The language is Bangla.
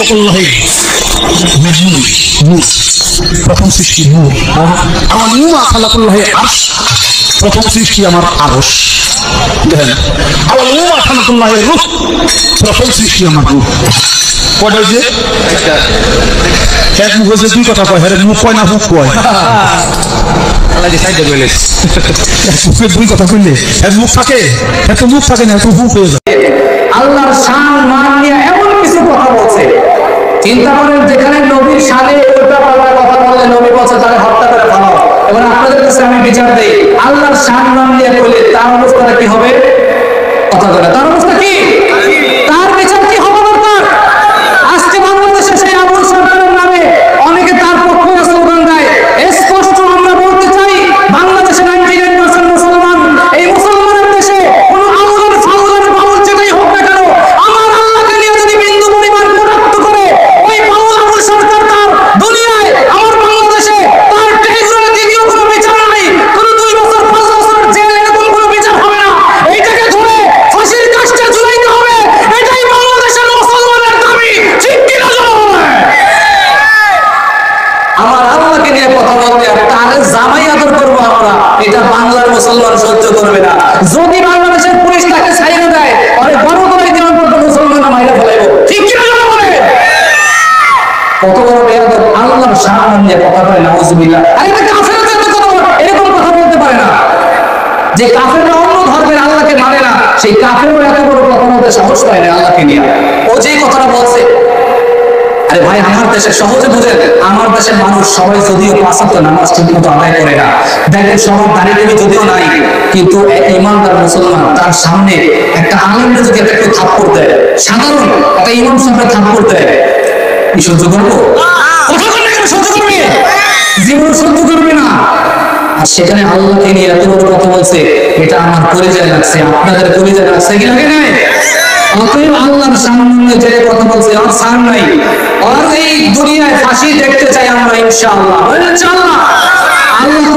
খালাকুল্লাহি নূর, প্রথম সৃষ্টি নূর। আমার ওমা খালাকুল্লাহি আরশ, প্রথম সৃষ্টি আমার আরশ। দেখেন, আমার ওমা খালাকুল্লাহি রূহ, প্রথম সৃষ্টি আমার রূহ। কয়টা হয়েছে? এক মুখ হয়েছে, দুই কথা কয়। হ্যাঁ, মুখ কয় না হুক কয়? দুই কথা কইলে এক মুখ থাকে, এত মুখ থাকে না, এত হুক হয়ে যায়। আল্লাহর শান মান নিয়ে এমন কিছু কথা বলছে, চিন্তা করেন, যেখানে নবীর শানে উল্টা পাল্টা কথা বললে নবী বলছে তাহলে হত্যা করে ফেলাও। এবার আপনাদের কাছে আমি বিচার দেই, আল্লাহর শান মান নিয়ে বলে তার অবস্থাটা কি হবে? কথা বলে তার অবস্থা কি? তার বিচার কি হবে দরকার? আজকে বাংলাদেশে সেই আবুল সরকারের নামে অনেকে তার পক্ষে স্লোগান দেয়। স্পষ্ট আমরা বলতে চাই, বাংলাদেশে 99% মুসলমান। এই মুসলমানের দেশে কোনো আলোচনা ফাউলার বাউল যেটাই হোক না কেন, আমার আল্লাহকে নিয়ে যদি বিন্দু পরিমাণ কটাক্ষ করে ওই বাউল আবুল সরকার তার দুনিয়ায়, আমার বাংলাদেশে তার টেলিভিশনে দ্বিতীয় কোনো বিচার নাই, কোনো 2 বছর 5 বছর জেল, এরকম কোনো বিচার হবে না। এইটাকে ধরে ফাঁসির কাস্টে ঝুলাইতে হবে, এটাই বাংলাদেশের মুসলমানের দাবি। ঠিক কিনা জনগণ? আমার আল্লাহকে নিয়ে কথা বলতে আর তার জামাই আদর করবো আমরা, এটা বাংলার মুসলমান সহ্য করবে না। যদি বাংলাদেশের পুলিশ তাকে ছাইড়ে দেয়, আরে বড় করে দেওয়ার পর মুসলমানরা মাইরা ফেলাইবো। ঠিক কিনা জনগণ? কত বড় বেয়াদব, আল্লাহর শান নিয়ে কথা বলে, নাউজুবিল্লাহ। আরে এটা কাফেররা তো কত এরকম কথা বলতে পারে না। যে কাফেররা অন্য ধর্মের আল্লাহকে মানে না, সেই কাফেরও এত বড় কথা বলতে সাহস পায় না আল্লাহকে নিয়ে। ও যেই কথাটা বলছে, আরে ভাই, আমার দেশে সহজে বুঝেন, আমার দেশের মানুষ সবাই যদিও 5 ওয়াক্ত নামাজ ঠিকমতো আদায় করে না, দেখেন সবার দাঁড়িয়ে যদিও নাই, কিন্তু এক ইমানদার মুসলমান তার সামনে একটা আলেমকে যদি একটু থাপ্পড় দেয়, সাধারণ একটা ইমাম সাহেবকে থাপ্পড় দেয়, কি সহ্য করবো? সহ্য করবে? জীবন সহ্য করবে না। আর সেখানে আল্লাহকে নিয়ে এত বড় কথা বলছে, এটা আমার পরিচয় লাগছে, আপনাদের পরিচয় লাগছে কি লাগে নাই? অতএব আল্লাহর সামনে যে কথা বলছে, আর সার নাই, আর এই দুনিয়ায় ফাঁসি দেখতে চাই আমরা ইনশাআল্লাহ। ইনশাআল্লাহ আল্লাহ